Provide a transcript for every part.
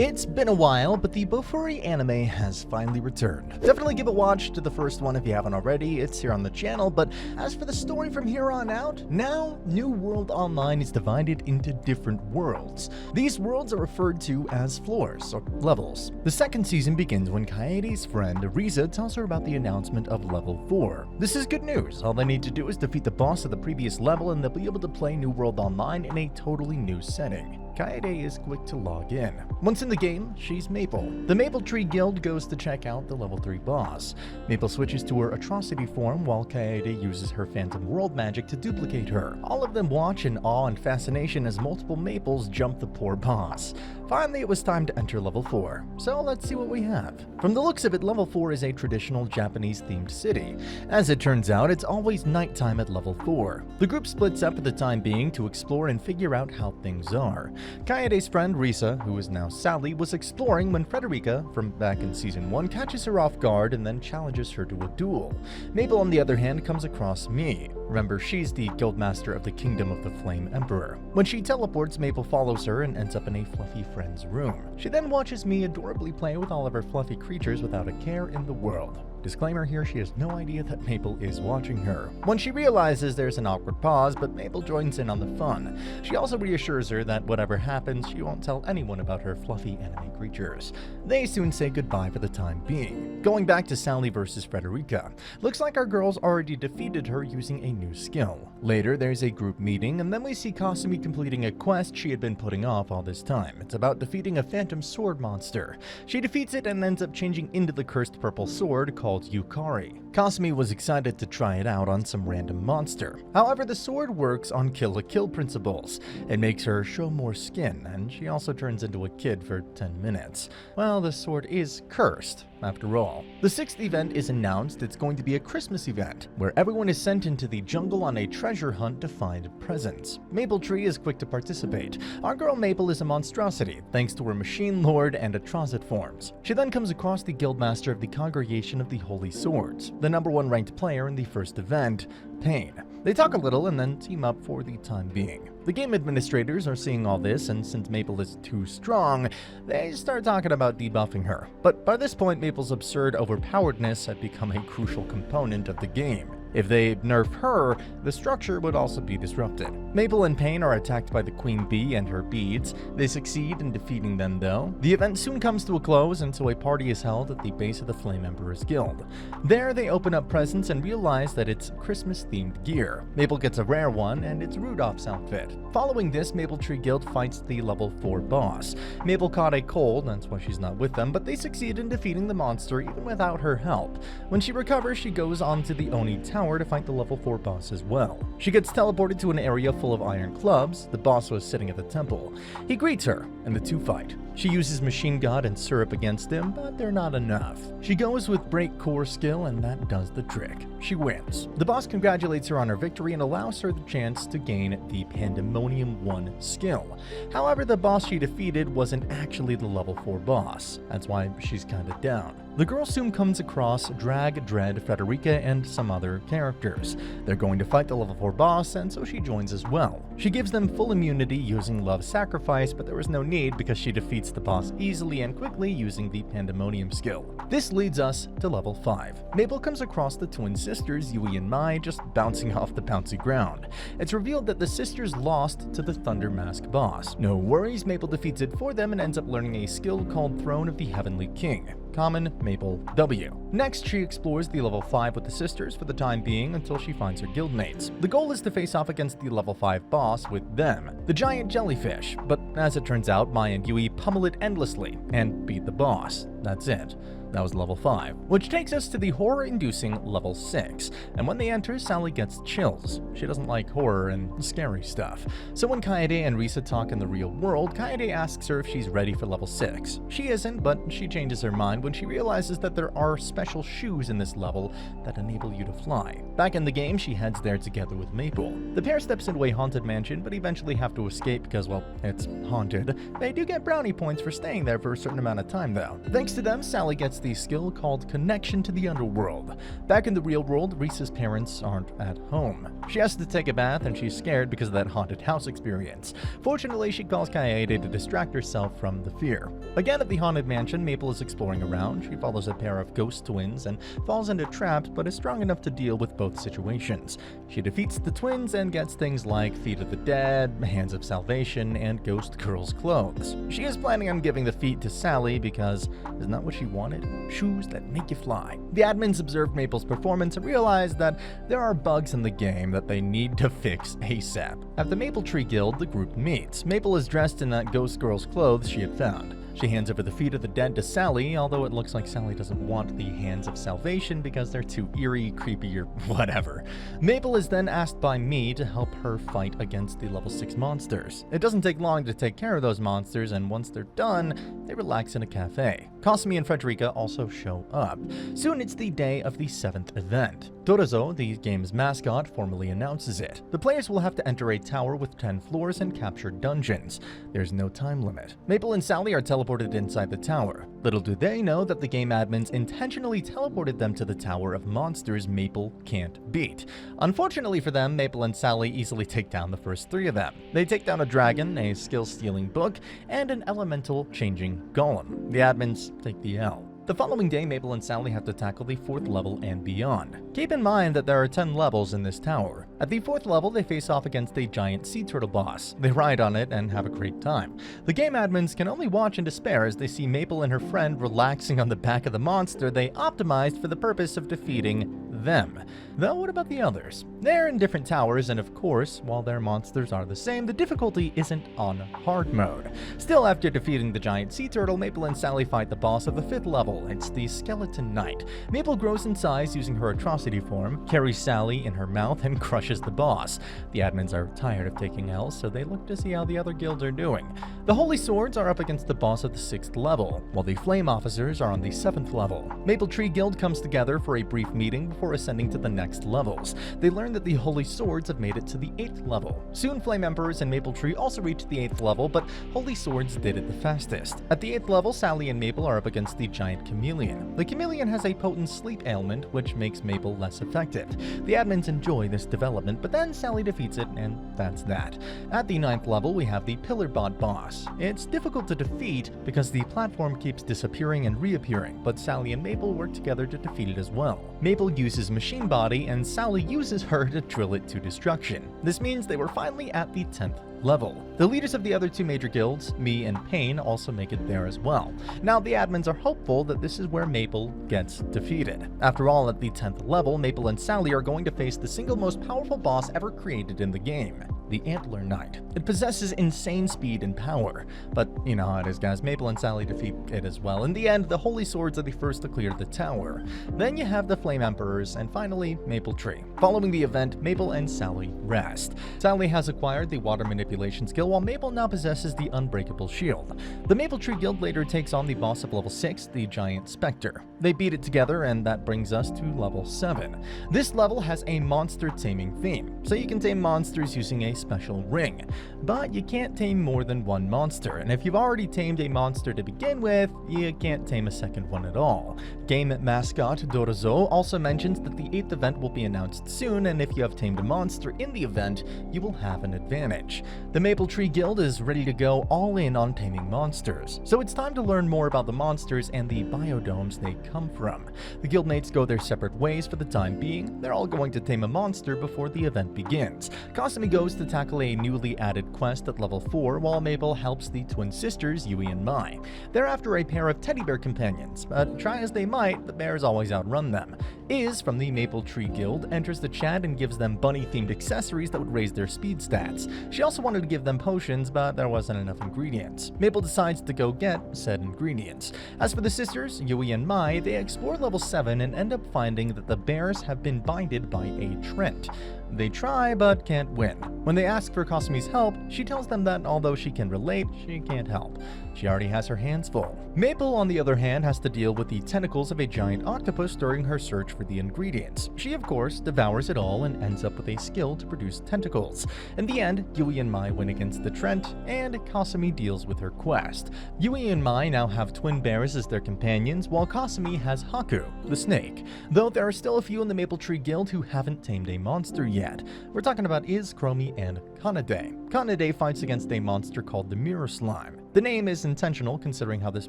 It's been a while, but the bofuri anime has finally returned. Definitely give a watch to the first one if you haven't already, it's here on the channel, but as for the story from here on out, now New World Online is divided into different worlds. These worlds are referred to as floors, or levels. The second season begins when Kaede's friend Risa tells her about the announcement of level 4. This is good news, all they need to do is defeat the boss of the previous level and they'll be able to play New World Online in a totally new setting. Kaede is quick to log in. Once in the game, she's Maple. The Maple Tree Guild goes to check out the level 3 boss. Maple switches to her atrocity form while Kaede uses her phantom world magic to duplicate her. All of them watch in awe and fascination as multiple Maples jump the poor boss. Finally, it was time to enter level 4, so let's see what we have. From the looks of it, level 4 is a traditional Japanese-themed city. As it turns out, it's always nighttime at level 4. The group splits up for the time being to explore and figure out how things are. Kaede's friend Risa, who is now Sally, was exploring when Frederica, from back in Season 1, catches her off guard and then challenges her to a duel. Maple, on the other hand, comes across Mie. Remember, she's the guildmaster of the Kingdom of the Flame Emperor. When she teleports, Maple follows her and ends up in a fluffy friend's room. She then watches Mie adorably play with all of her fluffy creatures without a care in the world. Disclaimer here, she has no idea that Maple is watching her. When she realizes there's an awkward pause, but Maple joins in on the fun. She also reassures her that whatever happens, she won't tell anyone about her fluffy enemy creatures. They soon say goodbye for the time being. Going back to Sally versus Frederica, looks like our girls already defeated her using a new skill. Later, there's a group meeting, and then we see Kasumi completing a quest she had been putting off all this time. It's about defeating a phantom sword monster. She defeats it and ends up changing into the cursed purple sword called Yukari. Kasumi was excited to try it out on some random monster. However, the sword works on kill-to-kill principles. It makes her show more skin, and she also turns into a kid for 10 minutes. Well, the sword is cursed, after all. The 6th event is announced. It's going to be a Christmas event, where everyone is sent into the jungle on a treasure hunt to find presents. Maple Tree is quick to participate. Our girl Maple is a monstrosity, thanks to her machine lord and atrocit forms. She then comes across the guildmaster of the Congregation of the Holy Swords, the #1 ranked player in the first event, Pain. They talk a little and then team up for the time being. The game administrators are seeing all this, and since Maple is too strong, they start talking about debuffing her. But by this point, Maple's absurd overpoweredness had become a crucial component of the game. If they nerf her, the structure would also be disrupted. Maple and Pain are attacked by the Queen Bee and her beads. They succeed in defeating them though. The event soon comes to a close until a party is held at the base of the Flame Emperor's Guild. There they open up presents and realize that it's Christmas-themed gear. Maple gets a rare one, and it's Rudolph's outfit. Following this, Maple Tree Guild fights the level 4 boss. Maple caught a cold, that's why she's not with them, but they succeed in defeating the monster even without her help. When she recovers, she goes on to the Oni Tower to fight the level 4 boss as well. She gets teleported to an area full of iron clubs. The boss was sitting at the temple. He greets her, and the two fight. She uses Machine God and Syrup against him, but they're not enough. She goes with Break Core skill, and that does the trick. She wins. The boss congratulates her on her victory and allows her the chance to gain the Pandemonium 1 skill. However, the boss she defeated wasn't actually the level 4 boss. That's why she's kinda down. The girl soon comes across Drag, Dread, Frederica, and some other characters. They're going to fight the level 4 boss, and so she joins as well. She gives them full immunity using Love Sacrifice, but there was no need because she defeats the boss easily and quickly using the Pandemonium skill. This leads us to level 5. Maple comes across the twin sisters, Yui and Mai, just bouncing off the bouncy ground. It's revealed that the sisters lost to the Thunder Mask boss. No worries, Maple defeats it for them and ends up learning a skill called Throne of the Heavenly King. Common, Maple, W. Next, she explores the level 5 with the sisters for the time being until she finds her guildmates. The goal is to face off against the level 5 boss with them, the giant jellyfish, but as it turns out, Mai and Yui pummel it endlessly and beat the boss. That's it. That was level 5, which takes us to the horror-inducing level 6, and when they enter, Sally gets chills. She doesn't like horror and scary stuff. So when Kaede and Risa talk in the real world, Kaede asks her if she's ready for level 6. She isn't, but she changes her mind when she realizes that there are special shoes in this level that enable you to fly. Back in the game, she heads there together with Maple. The pair steps into a haunted mansion, but eventually have to escape because, well, it's haunted. They do get brownie points for staying there for a certain amount of time, though. Thanks to them, Sally gets unlocks the skill called Connection to the Underworld. Back in the real world, Risa's parents aren't at home. She has to take a bath and she's scared because of that haunted house experience. Fortunately, she calls Kaede to distract herself from the fear. Again at the haunted mansion, Maple is exploring around. She follows a pair of ghost twins and falls into traps, but is strong enough to deal with both situations. She defeats the twins and gets things like Feet of the Dead, Hands of Salvation, and Ghost Girl's clothes. She is planning on giving the feet to Sally because isn't that what she wanted? Shoes that make you fly. The admins observe Maple's performance and realize that there are bugs in the game that they need to fix ASAP. At the Maple Tree Guild, the group meets. Maple is dressed in that Ghost Girl's clothes she had found. She hands over the Feet of the Dead to Sally, although it looks like Sally doesn't want the Hands of Salvation because they're too eerie, creepy, or whatever. Maple is then asked by me to help her fight against the level 6 monsters. It doesn't take long to take care of those monsters, and once they're done, they relax in a cafe. Cosme and Frederica also show up. Soon it's the day of the 7th event. Dorozo, the game's mascot, formally announces it. The players will have to enter a tower with 10 floors and capture dungeons. There's no time limit. Maple and Sally are teleported inside the tower. Little do they know that the game admins intentionally teleported them to the tower of monsters Maple can't beat. Unfortunately for them, Maple and Sally easily take down the first 3 of them. They take down a dragon, a skill-stealing book, and an elemental-changing golem. The admins take the L. The following day, Maple and Sally have to tackle the 4th level and beyond. Keep in mind that there are 10 levels in this tower. At the 4th level, they face off against a giant sea turtle boss. They ride on it and have a great time. The game admins can only watch in despair as they see Maple and her friend relaxing on the back of the monster they optimized for the purpose of defeating them. Though, what about the others? They're in different towers, and of course, while their monsters are the same, the difficulty isn't on hard mode. Still, after defeating the giant sea turtle, Maple and Sally fight the boss of the 5th level. It's the Skeleton Knight. Maple grows in size using her atrocity form, carries Sally in her mouth, and crushes the boss. The admins are tired of taking L's, so they look to see how the other guilds are doing. The Holy Swords are up against the boss of the 6th level, while the Flame Officers are on the 7th level. Maple Tree Guild comes together for a brief meeting before ascending to the next levels. They learn that the Holy Swords have made it to the 8th level. Soon Flame Emperors and Maple Tree also reach the 8th level, but Holy Swords did it the fastest. At the 8th level, Sally and Maple are up against the giant chameleon. The chameleon has a potent sleep ailment, which makes Maple less effective. The admins enjoy this development, but then Sally defeats it, and that's that. At the 9th level, we have the Pillarbot boss. It's difficult to defeat because the platform keeps disappearing and reappearing, but Sally and Maple work together to defeat it as well. Maple uses Machine Body, and Sally uses her to drill it to destruction. This means they were finally at the 10th level. The leaders of the other 2 major guilds, Me and Pain, also make it there as well. Now the admins are hopeful that this is where Maple gets defeated. After all, at the 10th level, Maple and Sally are going to face the single most powerful boss ever created in the game, the Antler Knight. It possesses insane speed and power, but you know how it is, guys. Maple and Sally defeat it as well. In the end, the Holy Swords are the first to clear the tower. Then you have the Flame Emperors, and finally, Maple Tree. Following the event, Maple and Sally rest. Sally has acquired the water manipulation skill, while Maple now possesses the Unbreakable Shield. The Maple Tree Guild later takes on the boss of level 6, the Giant Spectre. They beat it together, and that brings us to level 7. This level has a monster taming theme, so you can tame monsters using a special ring. But you can't tame more than 1 monster, and if you've already tamed a monster to begin with, you can't tame a second one at all. Game mascot Dorozo also mentions that the 8th event will be announced soon, and if you have tamed a monster in the event, you will have an advantage. The Maple Tree Guild is ready to go all in on taming monsters, so it's time to learn more about the monsters and the biodomes they come from. The guildmates go their separate ways for the time being. They're all going to tame a monster before the event begins. Cosme goes to tackle a newly added quest at level 4, while Maple helps the twin sisters Yui and Mai. They're after a pair of teddy bear companions, but try as they might, the bears always outrun them. Iz from the Maple Tree Guild enters the chat and gives them bunny-themed accessories that would raise their speed stats. She also wanted to give them potions, but there wasn't enough ingredients. Maple decides to go get said ingredients. As for the sisters, Yui and Mai, they explore level 7 and end up finding that the bears have been binded by a Trent. They try, but can't win. When they ask for Cosme's help, she tells them that although she can relate, she can't help. She already has her hands full. Maple, on the other hand, has to deal with the tentacles of a giant octopus during her search for the ingredients. She, of course, devours it all and ends up with a skill to produce tentacles. In the end, Yui and Mai win against the Trent, and Kasumi deals with her quest. Yui and Mai now have twin bears as their companions, while Kasumi has Haku, the snake. Though there are still a few in the Maple Tree Guild who haven't tamed a monster yet. We're talking about Iz, Chromie, and Kaede. Kaede fights against a monster called the Mirror Slime. The name is intentional considering how this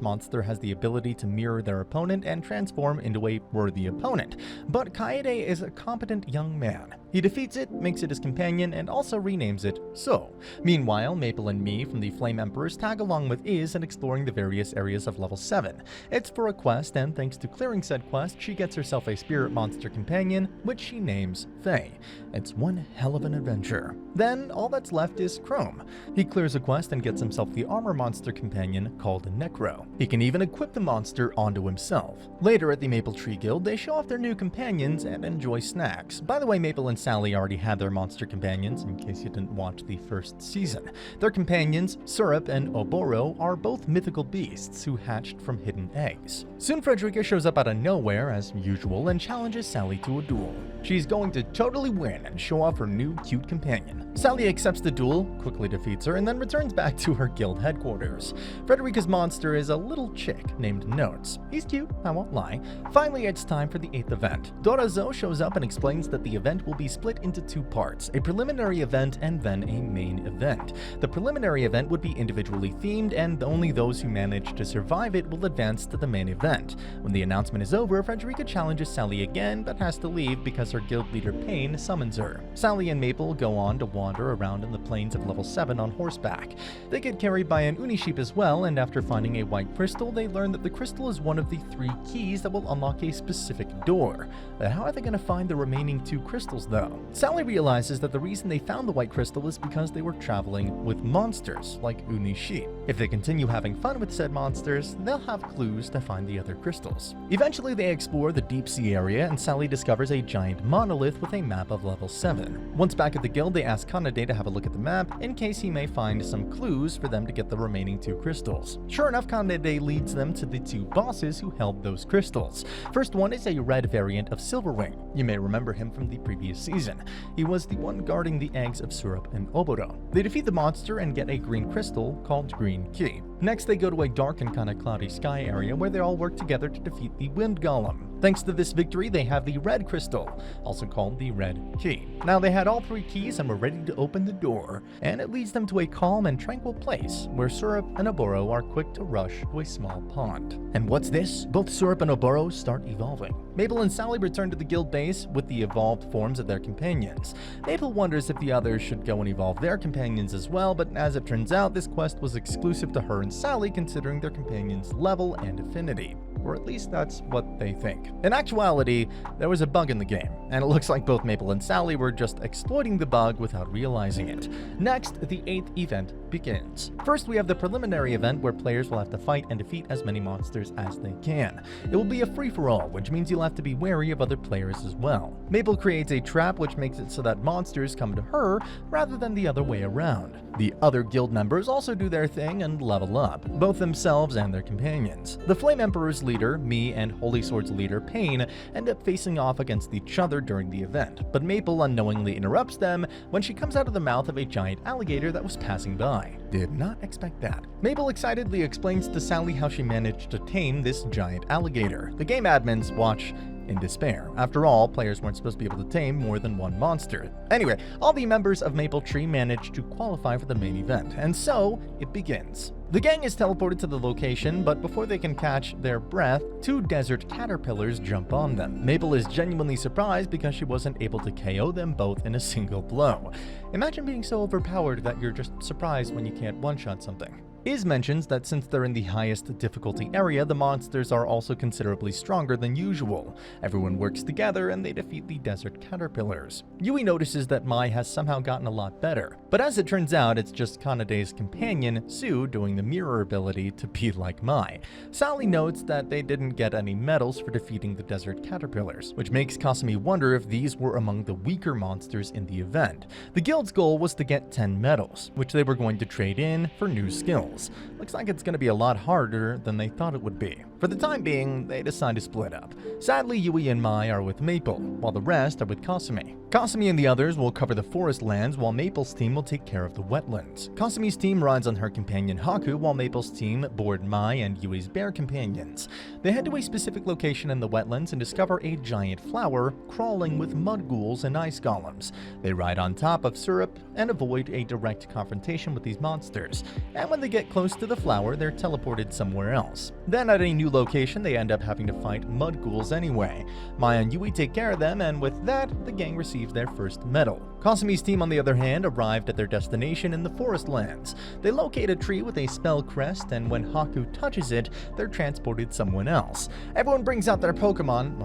monster has the ability to mirror their opponent and transform into a worthy opponent, but Kaede is a competent young man. He defeats it, makes it his companion, and also renames it So. Meanwhile, Maple and me from the Flame Emperors tag along with Iz in exploring the various areas of level 7. It's for a quest, and thanks to clearing said quest, she gets herself a spirit monster companion, which she names Faye. It's one hell of an adventure. Then, all that's left is Chrome. He clears a quest and gets himself the armor monster companion called Necro. He can even equip the monster onto himself. Later at the Maple Tree Guild, they show off their new companions and enjoy snacks. By the way, Maple and Sally already had their monster companions, in case you didn't watch the first season. Their companions, Syrup and Oboro, are both mythical beasts who hatched from hidden eggs. Soon Frederica shows up out of nowhere, as usual, and challenges Sally to a duel. She's going to totally win and show off her new cute companion. Sally accepts the duel, quickly defeats her, and then returns back to her guild headquarters. Frederica's monster is a little chick named Notes. He's cute, I won't lie. Finally, it's time for the 8th event. Dorazo shows up and explains that the event will be split into 2 parts, a preliminary event and then a main event. The preliminary event would be individually themed, and only those who manage to survive it will advance to the main event. When the announcement is over, Frederica challenges Sally again, but has to leave because her guild leader Pain summons her. Sally and Maple go on to wander around in the plains of level 7 on horseback. They get carried by an Uni sheep as well, and after finding a white crystal, they learn that the crystal is one of the 3 keys that will unlock a specific door. But how are they going to find the remaining 2 crystals though? Sally realizes that the reason they found the white crystal is because they were traveling with monsters, like Uni sheep. If they continue having fun with said monsters, they'll have clues to find the other crystals. Eventually they explore the deep sea area, and Sally discovers a giant monolith with a map of level 7. Once back at the guild, they ask Kaede to have a look at the map, in case he may find some clues for them to get the remaining 2 crystals. Sure enough, Kaede leads them to the 2 bosses who held those crystals. First one is a red variant of Silverwing. You may remember him from the previous season. He was the one guarding the eggs of Syrup and Oboro. They defeat the monster and get a green crystal called Green Key. Next, they go to a dark and kind of cloudy sky area where they all work together to defeat the Wind Golem. Thanks to this victory, they have the red crystal, also called the Red Key. Now they had all 3 keys and were ready to open the door, and it leads them to a calm and tranquil place where Syrup and Oboro are quick to rush to a small pond. And what's this? Both Syrup and Oboro start evolving. Maple and Sally return to the guild base with the evolved forms of their companions. Maple wonders if the others should go and evolve their companions as well, but as it turns out, this quest was exclusive to her and Sally considering their companions' level and affinity. Or at least that's what they think. In actuality, there was a bug in the game, and it looks like both Maple and Sally were just exploiting the bug without realizing it. Next, the 8th event begins. First, we have the preliminary event where players will have to fight and defeat as many monsters as they can. It will be a free-for-all, which means you'll have to be wary of other players as well. Maple creates a trap which makes it so that monsters come to her rather than the other way around. The other guild members also do their thing and level up, both themselves and their companions. The Flame Emperor's leader, me, and Holy Sword's leader, Pain, end up facing off against each other during the event, but Maple unknowingly interrupts them when she comes out of the mouth of a giant alligator that was passing by. Did not expect that. Maple excitedly explains to Sally how she managed to tame this giant alligator. The game admins watch in despair. After all, players weren't supposed to be able to tame more than one monster. Anyway, all the members of Maple Tree managed to qualify for the main event, and so it begins. The gang is teleported to the location, but before they can catch their breath, 2 desert caterpillars jump on them. Maple is genuinely surprised because she wasn't able to KO them both in a single blow. Imagine being so overpowered that you're just surprised when you can't one-shot something. Iz mentions that since they're in the highest difficulty area, the monsters are also considerably stronger than usual. Everyone works together and they defeat the desert caterpillars. Yui notices that Mai has somehow gotten a lot better, but as it turns out, it's just Kanede's companion, Sue, doing the mirror ability to be like Mai. Sally notes that they didn't get any medals for defeating the desert caterpillars, which makes Kasumi wonder if these were among the weaker monsters in the event. The guild's goal was to get 10 medals, which they were going to trade in for new skills. medals. Looks like it's going to be a lot harder than they thought it would be. For the time being, they decide to split up. Sadly, Yui and Mai are with Maple, while the rest are with Kasumi. Kasumi and the others will cover the forest lands, while Maple's team will take care of the wetlands. Kasumi's team rides on her companion Haku, while Maple's team board Mai and Yui's bear companions. They head to a specific location in the wetlands and discover a giant flower crawling with mud ghouls and ice golems. They ride on top of syrup and avoid a direct confrontation with these monsters. And when they get close to the flower, they're teleported somewhere else. Then at a new location, they end up having to fight mud ghouls anyway. Mai and Yui take care of them, and with that, the gang receives their first medal. Kasumi's team, on the other hand, arrived at their destination in the forest lands. They locate a tree with a spell crest, and when Haku touches it, they're transported somewhere else. Everyone brings out their Pokemon,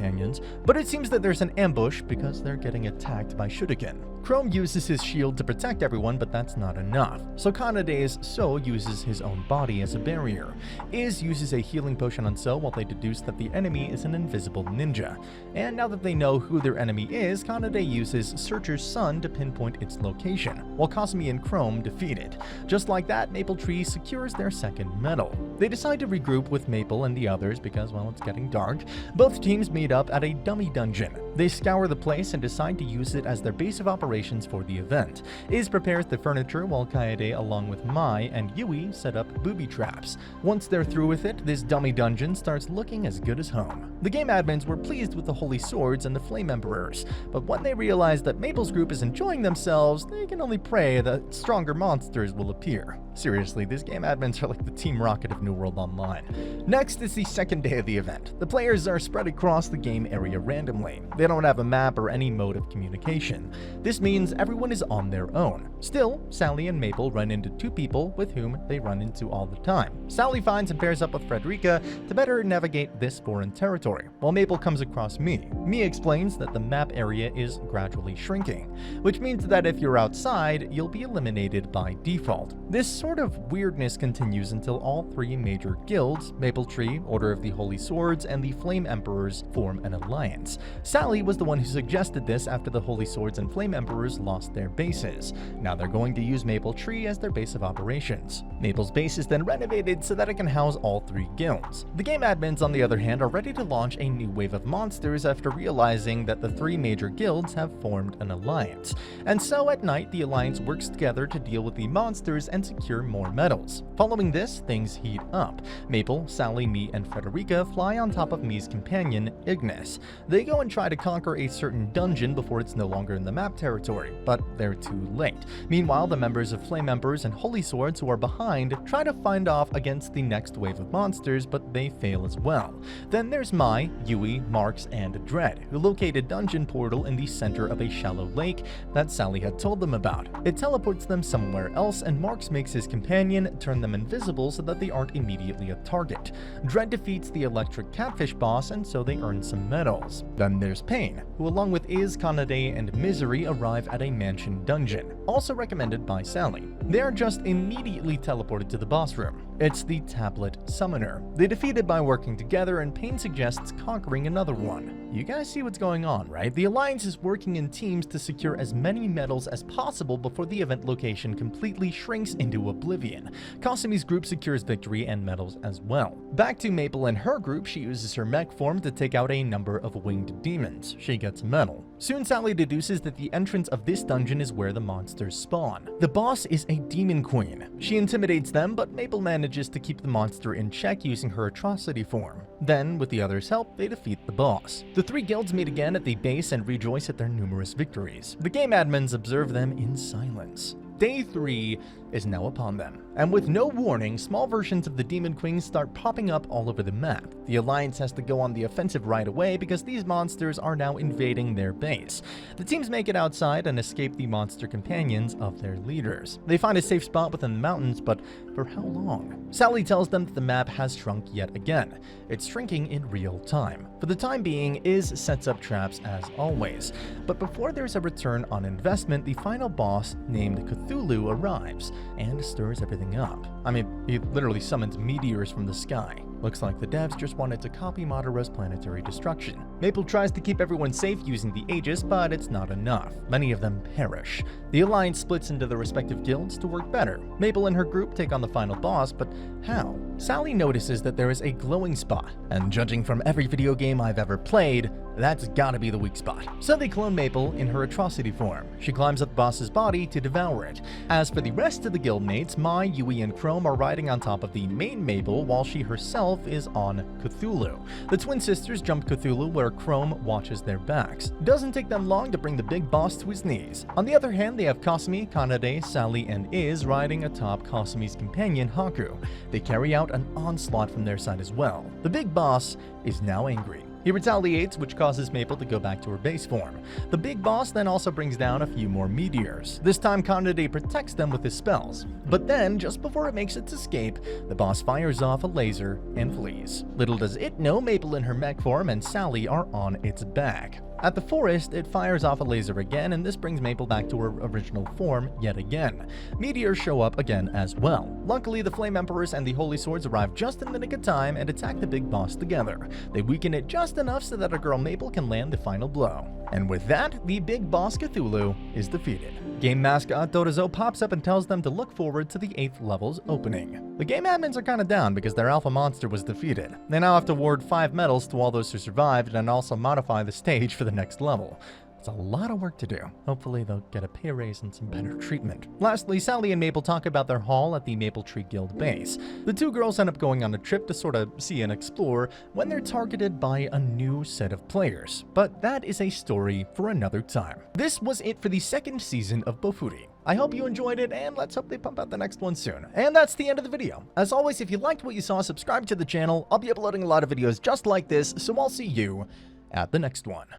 companions, but it seems that there's an ambush because they're getting attacked by Shuriken. Chrome uses his shield to protect everyone, but that's not enough. So Kanade's So uses his own body as a barrier. Iz uses a healing potion on So while they deduce that the enemy is an invisible ninja. And now that they know who their enemy is, Kanade uses Searcher's Sun to pinpoint its location, while Kasumi and Chrome defeat it. Just like that, Maple Tree secures their second medal. They decide to regroup with Maple and the others because, well, it's getting dark. Both teams meet up at a dummy dungeon. They scour the place and decide to use it as their base of operations for the event. Iz prepares the furniture while Kaede, along with Mai and Yui, set up booby traps. Once they're through with it, this dummy dungeon starts looking as good as home. The game admins were pleased with the Holy Swords and the Flame Emperors, but when they realize that Maple's group is enjoying themselves, they can only pray that stronger monsters will appear. Seriously, these game admins are like the Team Rocket of New World Online. Next is the second day of the event. The players are spread across the game area randomly. They don't have a map or any mode of communication. This means everyone is on their own. Still, Sally and Maple run into two people with whom they run into all the time. Sally finds and pairs up with Frederica to better navigate this foreign territory, while Maple comes across Me. Me explains that the map area is gradually shrinking, which means that if you're outside, you'll be eliminated by default. This sort of weirdness continues until all three major guilds, Maple Tree, Order of the Holy Swords, and the Flame Emperors, form an alliance. Sally was the one who suggested this after the Holy Swords and Flame Emperors lost their bases. Now they're going to use Maple Tree as their base of operations. Maple's base is then renovated so that it can house all three guilds. The game admins, on the other hand, are ready to launch a new wave of monsters after realizing that the three major guilds have formed an alliance. And so at night, the alliance works together to deal with the monsters and secure more medals. Following this, things heat up. Maple, Sally, Me, and Frederica fly on top of Me's companion, Ignis. They go and try to conquer a certain dungeon before it's no longer in the map territory, but they're too late. Meanwhile, the members of Flame Emperors and Holy Swords who are behind try to find off against the next wave of monsters, but they fail as well. Then there's Mai, Yui, Marks, and Dread, who locate a dungeon portal in the center of a shallow lake that Sally had told them about. It teleports them somewhere else, and Marks makes his companion turn them invisible so that they aren't immediately a target. Dread defeats the electric catfish boss, and so they earn some medals. Then there's Pain, who along with Iz, Kanade, and Misery arrive at a mansion dungeon, also recommended by Sally. They are just immediately teleported to the boss room. It's the Tablet Summoner. They defeat it by working together, and Pain suggests conquering another one. You guys see what's going on, right? The Alliance is working in teams to secure as many medals as possible before the event location completely shrinks into oblivion. Kasumi's group secures victory and medals as well. Back to Maple and her group, she uses her mech form to take out a number of winged demons. She gets a medal. Soon Sally deduces that the entrance of this dungeon is where the monsters spawn. The boss is a demon queen. She intimidates them, but Maple manages to keep the monster in check using her atrocity form. Then, with the others' help, they defeat the boss. The three guilds meet again at the base and rejoice at their numerous victories. The game admins observe them in silence. Day 3 is now upon them, and with no warning, small versions of the Demon Queens start popping up all over the map. The Alliance has to go on the offensive right away because these monsters are now invading their base. The teams make it outside and escape the monster companions of their leaders. They find a safe spot within the mountains, but for how long? Sally tells them that the map has shrunk yet again. It's shrinking in real time. For the time being, Iz sets up traps as always. But before there's a return on investment, the final boss, named Cthulhu, arrives and stirs everything up. I mean, he literally summons meteors from the sky. Looks like the devs just wanted to copy Madara's planetary destruction. Maple tries to keep everyone safe using the Aegis, but it's not enough. Many of them perish. The Alliance splits into their respective guilds to work better. Maple and her group take on the final boss, but how? Sally notices that there is a glowing spot, and judging from every video game I've ever played, that's gotta be the weak spot. So they clone Maple in her atrocity form. She climbs up the boss's body to devour it. As for the rest of the guildmates, Mai, Yui, and Chrome are riding on top of the main Maple while she herself is on Cthulhu. The twin sisters jump Cthulhu where Chrome watches their backs. Doesn't take them long to bring the big boss to his knees. On the other hand, they have Kasumi, Kanade, Sally, and Iz riding atop Kasumi's companion Haku. They carry out an onslaught from their side as well. The big boss is now angry. He retaliates, which causes Maple to go back to her base form. The big boss then also brings down a few more meteors. This time Kanade protects them with his spells. But then, just before it makes its escape, the boss fires off a laser and flees. Little does it know Maple in her mech form and Sally are on its back. At the forest, it fires off a laser again, and this brings Maple back to her original form yet again. Meteors show up again as well. Luckily, the Flame Emperors and the Holy Swords arrive just in the nick of time and attack the big boss together. They weaken it just enough so that our girl Maple can land the final blow. And with that, the big boss Cthulhu is defeated. Game mascot Dodozo pops up and tells them to look forward to the 8th level's opening. The game admins are kinda down because their alpha monster was defeated. They now have to award 5 medals to all those who survived and also modify the stage for the next level. It's a lot of work to do. Hopefully they'll get a pay raise and some better treatment. Lastly, Sally and Maple talk about their haul at the Maple Tree Guild base. The two girls end up going on a trip to sort of see and explore when they're targeted by a new set of players. But that is a story for another time. This was it for the 2nd season of Bofuri. I hope you enjoyed it, and let's hope they pump out the next one soon. And that's the end of the video. As always, if you liked what you saw, subscribe to the channel. I'll be uploading a lot of videos just like this, so I'll see you at the next one.